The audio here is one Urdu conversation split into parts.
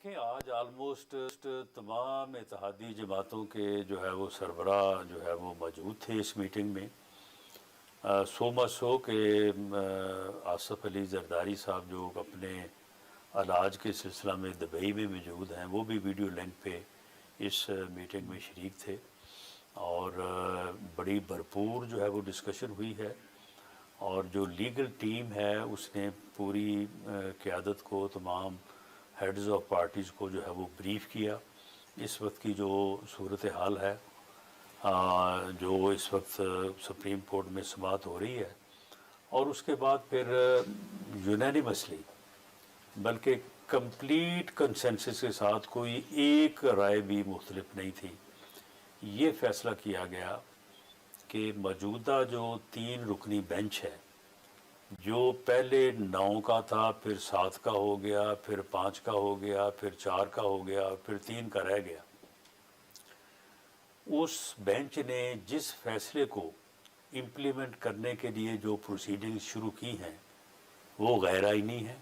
دیکھیں آج آلموسٹ تمام اتحادی جماعتوں کے جو ہے وہ سربراہ جو ہے وہ موجود تھے اس میٹنگ میں. سو مچ ہو کہ آصف علی زرداری صاحب جو اپنے علاج کے سلسلہ میں دبئی میں موجود ہیں وہ بھی ویڈیو لنک پہ اس میٹنگ میں شریک تھے اور بڑی بھرپور جو ہے وہ ڈسکشن ہوئی ہے. اور جو لیگل ٹیم ہے اس نے پوری قیادت کو تمام ہیڈز آف پارٹیز کو جو ہے وہ بریف کیا اس وقت کی جو صورتحال ہے جو اس وقت سپریم کورٹ میں سماعت ہو رہی ہے. اور اس کے بعد پھر یونینیمسلی بلکہ کمپلیٹ کنسنسس کے ساتھ کوئی ایک رائے بھی مختلف نہیں تھی. یہ فیصلہ کیا گیا کہ موجودہ جو 3 رکنی بینچ ہے جو پہلے 9 کا تھا پھر 7 کا ہو گیا پھر 5 کا ہو گیا پھر 4 کا ہو گیا پھر 3 کا رہ گیا. اس بینچ نے جس فیصلے کو امپلیمنٹ کرنے کے لیے جو پروسیڈنگ شروع کی ہیں وہ غیر آئینی ہے,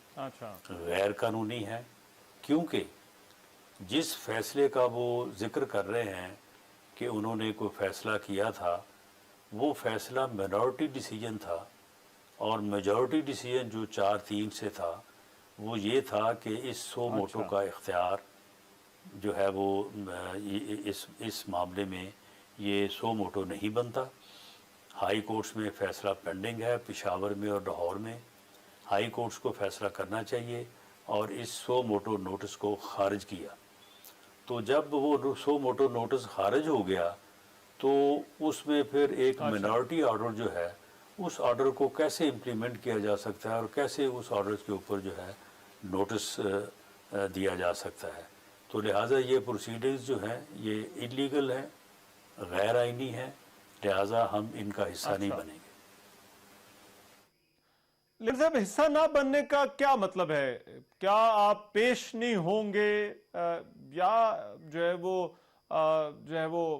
غیر قانونی ہے, کیونکہ جس فیصلے کا وہ ذکر کر رہے ہیں کہ انہوں نے کوئی فیصلہ کیا تھا وہ فیصلہ مائنورٹی ڈیسیجن تھا اور میجورٹی ڈیسیجن جو 4-3 سے تھا وہ یہ تھا کہ اس سو موٹو کا اختیار جو ہے وہ اس معاملے میں یہ سو موٹو نہیں بنتا. ہائی کورٹس میں فیصلہ پینڈنگ ہے, پشاور میں اور لاہور میں. ہائی کورٹس کو فیصلہ کرنا چاہیے اور اس سو موٹو نوٹس کو خارج کیا. تو جب وہ سو موٹو نوٹس خارج ہو گیا تو اس میں پھر ایک مائنورٹی آرڈر جو ہے اس آرڈر کو کیسے امپلیمنٹ کیا جا سکتا ہے اور کیسے اس آرڈر کے اوپر جو ہے نوٹس دیا جا سکتا ہے. تو لہٰذا یہ پروسیڈنگز جو ہیں یہ انلیگل ہیں, غیر آئینی ہیں, لہٰذا ہم ان کا حصہ نہیں بنیں گے. لیکن صاحب حصہ نہ بننے کا کیا مطلب ہے؟ کیا آپ پیش نہیں ہوں گے یا جو ہے وہ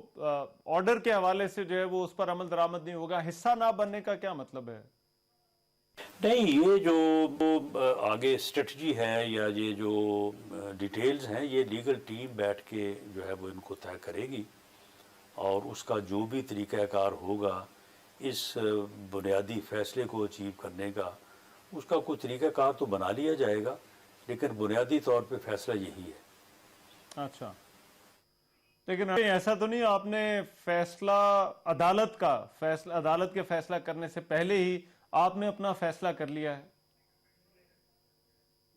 آرڈر کے حوالے سے جو ہے وہ اس پر عمل درآمد نہیں ہوگا؟ حصہ نہ بننے کا کیا مطلب ہے؟ نہیں, یہ جو آگے اسٹریٹجی ہے یا یہ جو ڈیٹیلز ہیں یہ لیگل ٹیم بیٹھ کے جو ہے وہ ان کو طے کرے گی اور اس کا جو بھی طریقہ کار ہوگا اس بنیادی فیصلے کو اچیو کرنے کا اس کا کوئی طریقہ کار تو بنا لیا جائے گا, لیکن بنیادی طور پہ فیصلہ یہی ہے. اچھا, لیکن ایسا تو نہیں آپ نے فیصلہ عدالت کے فیصلہ کرنے سے پہلے ہی آپ نے اپنا فیصلہ کر لیا ہے؟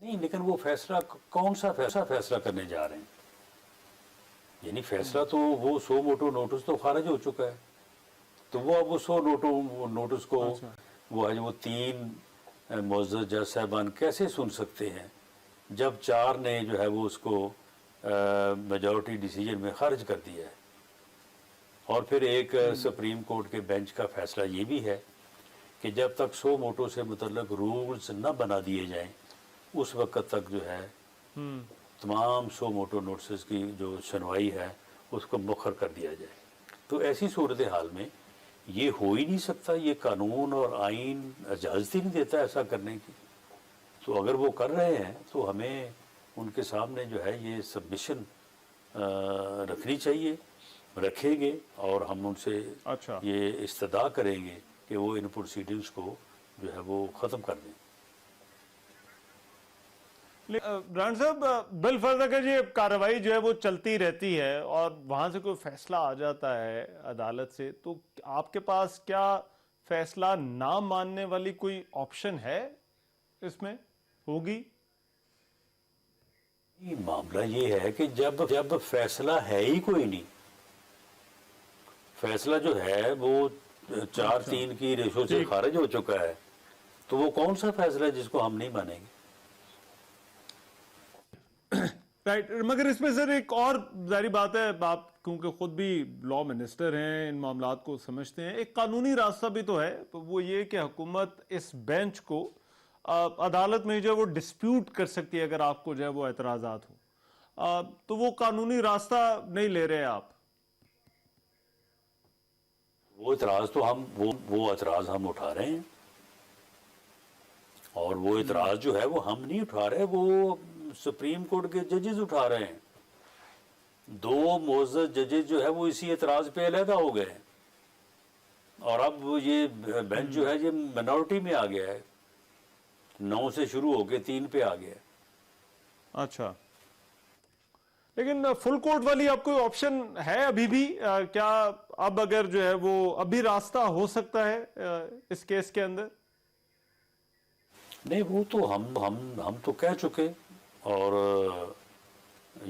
نہیں, لیکن وہ فیصلہ کون سا فیصلہ کرنے جا رہے ہیں؟ یعنی فیصلہ تو وہ سو موٹو نوٹس تو خارج ہو چکا ہے تو وہ اب وہ سو نوٹس کو وہ 3 معزز جج صاحبان کیسے سن سکتے ہیں جب 4 نے جو ہے وہ اس کو میجورٹی ڈیسیجن میں خارج کر دیا ہے. اور پھر ایک سپریم کورٹ کے بینچ کا فیصلہ یہ بھی ہے کہ جب تک سو موٹو سے متعلق رولز نہ بنا دیے جائیں اس وقت تک جو ہے تمام سو موٹو نوٹسز کی جو سنوائی ہے اس کو مؤخر کر دیا جائے. تو ایسی صورتحال میں یہ ہو ہی نہیں سکتا, یہ قانون اور آئین اجازت ہی نہیں دیتا ایسا کرنے کی. تو اگر وہ کر رہے ہیں تو ہمیں ان کے سامنے جو ہے یہ سبمیشن رکھنی چاہیے, رکھیں گے اور ہم ان سے یہ استدعا کریں گے کہ وہ ان پروسیڈنگز کو جو ہے وہ ختم کر دیں. برہان صاحب, بالفرض اگر یہ کارروائی جو ہے وہ چلتی رہتی ہے اور وہاں سے کوئی فیصلہ آ جاتا ہے عدالت سے تو آپ کے پاس کیا فیصلہ نہ ماننے والی کوئی آپشن ہے اس میں ہوگی؟ معاملہ یہ ہے کہ جب فیصلہ ہے ہی کوئی نہیں, فیصلہ جو ہے وہ 4-3 کی ریشو سے خارج ہو چکا ہے تو وہ کون سا فیصلہ ہے جس کو ہم نہیں مانیں گے؟ رائٹ, مگر اس میں سر ایک اور ظاہری بات ہے, آپ کیونکہ خود بھی لا منسٹر ہیں, ان معاملات کو سمجھتے ہیں, ایک قانونی راستہ بھی تو ہے, وہ یہ کہ حکومت اس بینچ کو عدالت میں جو ہے وہ ڈسپیوٹ کر سکتی ہے اگر آپ کو جو ہے وہ اعتراضات ہو, تو وہ قانونی راستہ نہیں لے رہے آپ؟ وہ اعتراض تو وہ اعتراض ہم اٹھا رہے ہیں اور وہ اعتراض جو ہے وہ ہم نہیں اٹھا رہے, وہ سپریم کورٹ کے ججز اٹھا رہے ہیں. 2 معزز ججز جو ہے وہ اسی اعتراض پہ علیحدہ ہو گئے ہیں، اور اب یہ بینچ جو ہے یہ منورٹی میں آ گیا ہے، 9 سے شروع ہو کے 3 پہ آ گیا ہے. اچھا، لیکن فل کورٹ والی اب کوئی آپشن ہے ابھی بھی؟ کیا اب اگر جو ہے وہ ابھی راستہ ہو سکتا ہے اس کیس کے اندر؟ نہیں، وہ تو ہم تو کہہ چکے، اور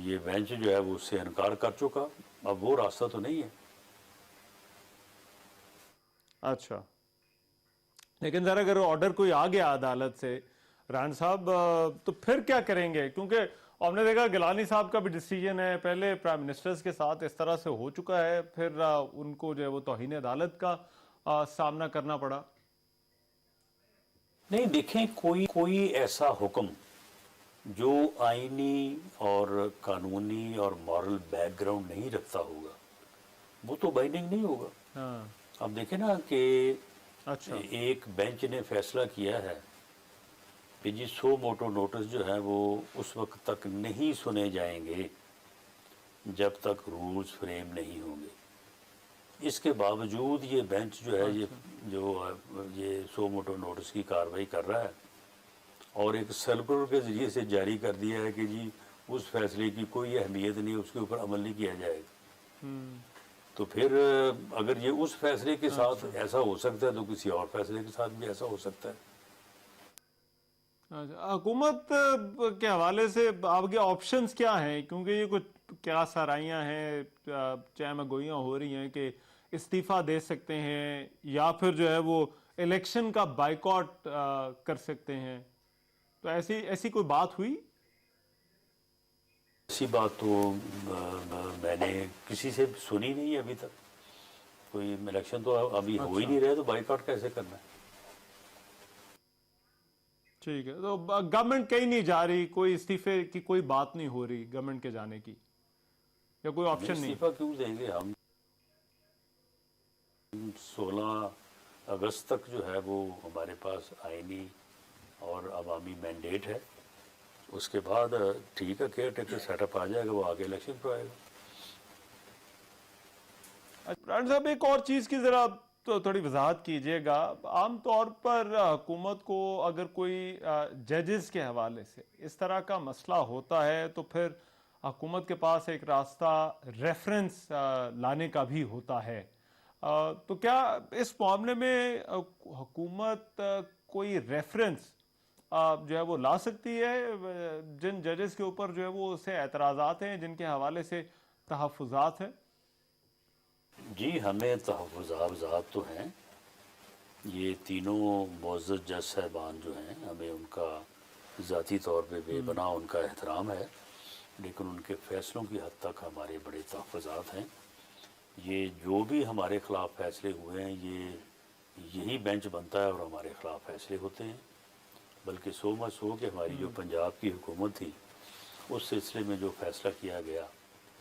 یہ بینچ جو ہے وہ اس سے انکار کر چکا. اب وہ راستہ تو نہیں ہے. اچھا، لیکن ذرا اگر آرڈر کوئی آ گیا عدالت سے ران صاحب تو پھر کیا کریں گے؟ کیونکہ ہم نے دیکھا گیلانی صاحب کا بھی ڈیسیجن ہے، پہلے پرائم منسٹرز کے ساتھ اس طرح سے ہو چکا ہے، پھر ان کو جو ہے وہ توہین عدالت کا سامنا کرنا پڑا. نہیں، دیکھیں، کوئی ایسا حکم جو آئینی اور قانونی اور مورل بیک گراؤنڈ نہیں رکھتا ہوگا وہ تو بائنڈنگ نہیں ہوگا. ہاں، اب دیکھیں نا کہ اچھا، ایک بینچ نے فیصلہ کیا ہے کہ جی 100 موٹو نوٹس جو ہیں وہ اس وقت تک نہیں سنے جائیں گے جب تک رولز فریم نہیں ہوں گے. اس کے باوجود یہ بینچ جو ہے یہ 100 موٹو نوٹس کی کارروائی کر رہا ہے، اور ایک سرکولر کے ذریعے سے جاری کر دیا ہے کہ جی اس فیصلے کی کوئی اہمیت نہیں، اس کے اوپر عمل نہیں کیا جائے گا. تو پھر اگر یہ اس فیصلے کے ساتھ ایسا ہو سکتا ہے تو کسی اور فیصلے کے ساتھ بھی ایسا ہو سکتا ہے. حکومت کے حوالے سے آپ کے آپشنز کیا ہیں؟ کیونکہ یہ کچھ کیا سرائیاں ہیں، چہمہ گوئیاں ہو رہی ہیں کہ استعفیٰ دے سکتے ہیں یا پھر جو ہے وہ الیکشن کا بائیکاٹ کر سکتے ہیں. تو ایسی کوئی بات ہوئی؟ ایسی بات تو میں نے کسی سے سنی نہیں ہے ابھی تک. کوئی الیکشن تو ابھی ہو ہی نہیں رہے، تو بائیکاٹ کیسے کرنا ہے؟ ٹھیک ہے، تو گورنمنٹ کہیں نہیں جا رہی، کوئی استعفے کی کوئی بات نہیں ہو رہی گورنمنٹ کے جانے کی، یا کوئی آپشن نہیں؟ استعفیٰ کیوں دیں گے ہم؟ 16 اگست تک جو ہے وہ ہمارے پاس آئینی اور عوامی مینڈیٹ ہے. اس کے بعد ٹھیک ہے، کیئر ٹیکر سیٹ اپ آ جائے گا، وہ آگے الیکشن پہ آئے گا. بران صاحب، ایک اور چیز کی ذرا تو تھوڑی وضاحت کیجئے گا. عام طور پر حکومت کو اگر کوئی ججز کے حوالے سے اس طرح کا مسئلہ ہوتا ہے تو پھر حکومت کے پاس ایک راستہ ریفرنس لانے کا بھی ہوتا ہے. تو کیا اس معاملے میں حکومت کوئی ریفرنس جو ہے وہ لا سکتی ہے جن ججز کے اوپر جو ہے وہ اسے اعتراضات ہیں، جن کے حوالے سے تحفظات ہیں؟ جی، ہمیں تحفظات تو ہیں. یہ تینوں معزز جج صاحبان جو ہیں، ہمیں ان کا ذاتی طور پہ بے پناہ ان کا احترام ہے، لیکن ان کے فیصلوں کی حد تک ہمارے بڑے تحفظات ہیں. یہ جو بھی ہمارے خلاف فیصلے ہوئے ہیں یہی بینچ بنتا ہے اور ہمارے خلاف فیصلے ہوتے ہیں. بلکہ سو مچ ہو کہ ہماری جو پنجاب کی حکومت تھی اس سلسلے میں جو فیصلہ کیا گیا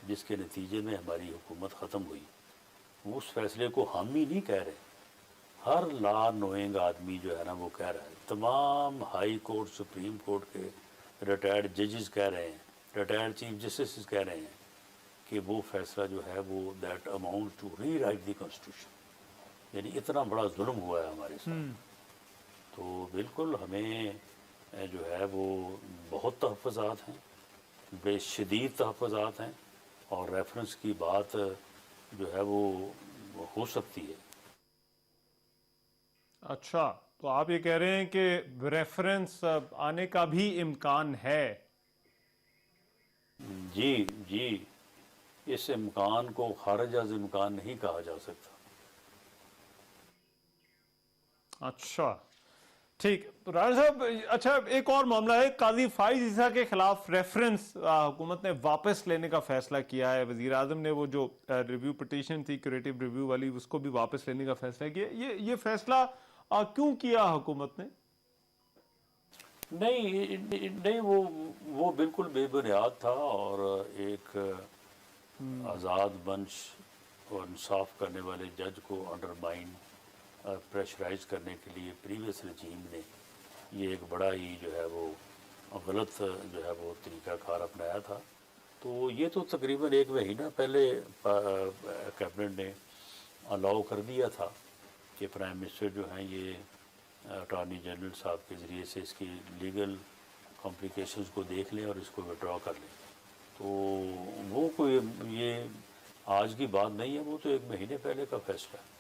جس کے نتیجے میں ہماری حکومت ختم ہوئی، اس فیصلے کو ہم ہی نہیں کہہ رہے، ہر لا نوئنگ آدمی جو ہے نا وہ کہہ رہا ہے. تمام ہائی کورٹ، سپریم کورٹ کے ریٹائرڈ ججز کہہ رہے ہیں، ریٹائرڈ چیف جسٹسز کہہ رہے ہیں کہ وہ فیصلہ جو ہے وہ that amount to rewrite the constitution. یعنی اتنا بڑا ظلم ہوا ہے ہمارے ساتھ. تو بالکل ہمیں جو ہے وہ بہت تحفظات ہیں، بے شدید تحفظات ہیں، اور ریفرنس کی بات جو ہے وہ ہو سکتی ہے. اچھا، تو آپ یہ کہہ رہے ہیں کہ ریفرنس آنے کا بھی امکان ہے؟ جی، اس امکان کو خارج از امکان نہیں کہا جا سکتا. اچھا، ٹھیک. رانا صاحب، اچھا ایک اور معاملہ ہے، قاضی فائز عیسیٰ کے خلاف ریفرنس حکومت نے واپس لینے کا فیصلہ کیا ہے. وزیر اعظم نے وہ جو ریویو پٹیشن تھی کیوریٹو ریویو والی، اس کو بھی واپس لینے کا فیصلہ کیا. یہ فیصلہ کیوں کیا حکومت نے؟ نہیں، وہ بالکل بے بنیاد تھا، اور ایک آزاد بنچ اور انصاف کرنے والے جج کو انڈرمائن پریشرائز کرنے کے لیے پریویس رجیم نے یہ ایک بڑا ہی جو ہے وہ غلط جو ہے وہ طریقہ کار اپنایا تھا. تو یہ تو تقریباً 1 مہینہ پہلے کیبنٹ نے الاؤ کر دیا تھا کہ پرائم منسٹر جو ہیں یہ اٹارنی جنرل صاحب کے ذریعے سے اس کی لیگل کمپلیکیشنز کو دیکھ لیں اور اس کو وڈرا کر لیں. تو وہ کوئی یہ آج کی بات نہیں ہے، وہ تو 1 مہینے پہلے کا فیصلہ ہے.